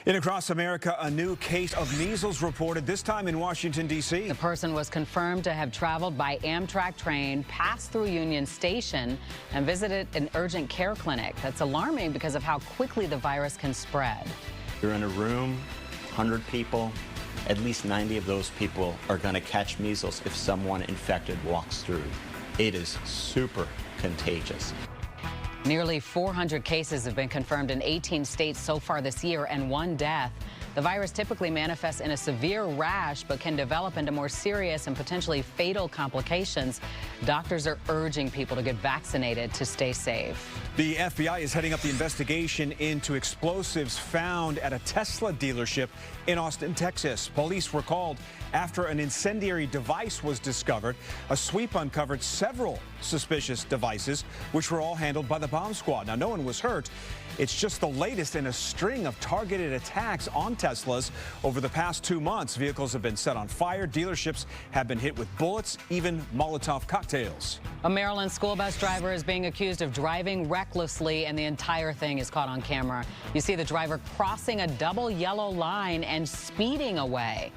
And across America, a new case of measles reported, this time in Washington, D.C. The person was confirmed to have traveled by Amtrak train, passed through Union Station, and visited an urgent care clinic. That's alarming because of how quickly the virus can spread. You're in a room, 100 people, at least 90 of those people are going to catch measles if someone infected walks through. It is super contagious. Nearly 400 cases have been confirmed in 18 states so far this year, and 1 death. The virus typically manifests in a severe rash, but can develop into more serious and potentially fatal complications. Doctors are urging people to get vaccinated to stay safe. The FBI is heading up the investigation into explosives found at a Tesla dealership in Austin, Texas. Police were called after an incendiary device was discovered. A sweep uncovered several suspicious devices, which were all handled by the bomb squad. Now, no one was hurt. It's just the latest in a string of targeted attacks on Teslas over the past 2 months. Vehicles have been set on fire. Dealerships have been hit with bullets, even Molotov cocktails. A Maryland school bus driver is being accused of driving recklessly, and the entire thing is caught on camera. You see the driver crossing a double yellow line and speeding away.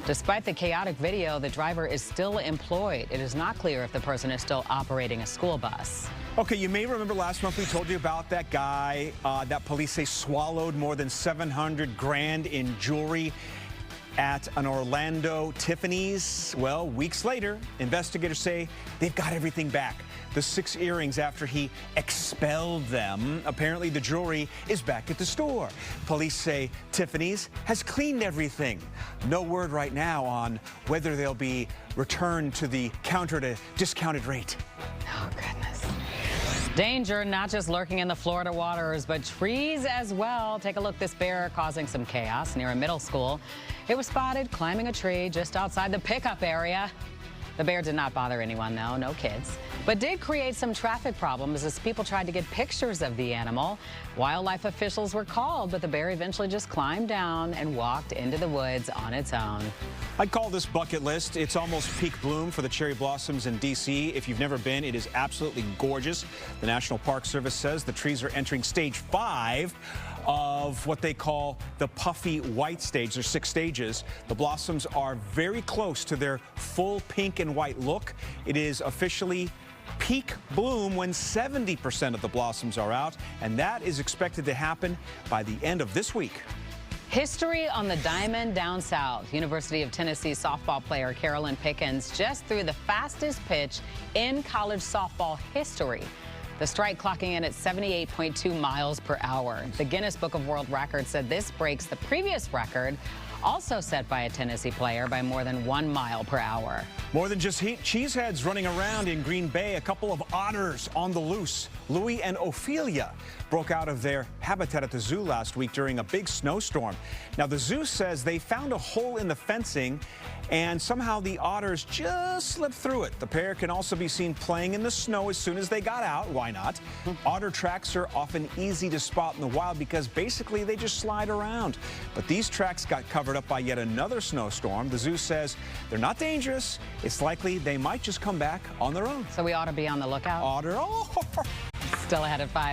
Despite the chaotic video, the driver is still employed. It is not clear if the person is still operating a school bus. Okay, you may remember last month we told you about that guy that police say swallowed more than 700 grand in jewelry at an Orlando Tiffany's. Well, weeks later, investigators say they've got everything back. The 6 earrings after he expelled them. Apparently, the jewelry is back at the store. Police say Tiffany's has cleaned everything. No word right now on whether they'll be returned to the counter at a discounted rate. Oh, goodness. Danger not just lurking in the Florida waters, but trees as well. Take a look. This bear causing some chaos near a middle school. It was spotted climbing a tree just outside the pickup area. The bear did not bother anyone, though, no kids, but did create some traffic problems as people tried to get pictures of the animal. Wildlife officials were called, but the bear eventually just climbed down and walked into the woods on its own. I'd call this bucket list. It's almost peak bloom for the cherry blossoms in D.C. If you've never been, it is absolutely gorgeous. The National Park Service says the trees are entering stage 5 of what they call the puffy white stage. There's 6 stages. The blossoms are very close to their full pink and white look. It is officially peak bloom when 70% of the blossoms are out, and that is expected to happen by the end of this week. History on the diamond down south. University of Tennessee softball player Carolyn Pickens just threw the fastest pitch in college softball history. The strike clocking in at 78.2 miles per hour. The Guinness Book of World Records said this breaks the previous record, also set by a Tennessee player, by more than 1 mile per hour. More than just cheeseheads running around in Green Bay. A couple of otters on the loose. Louis and Ophelia broke out of their habitat at the zoo last week during a big snowstorm. Now, the zoo says they found a hole in the fencing, and somehow the otters just slipped through it. The pair can also be seen playing in the snow as soon as they got out. Why not? Otter tracks are often easy to spot in the wild because basically they just slide around. But these tracks got covered up by yet another snowstorm. The zoo says they're not dangerous. It's likely they might just come back on their own. So we ought to be on the lookout. Otter. Oh. Still ahead at 5.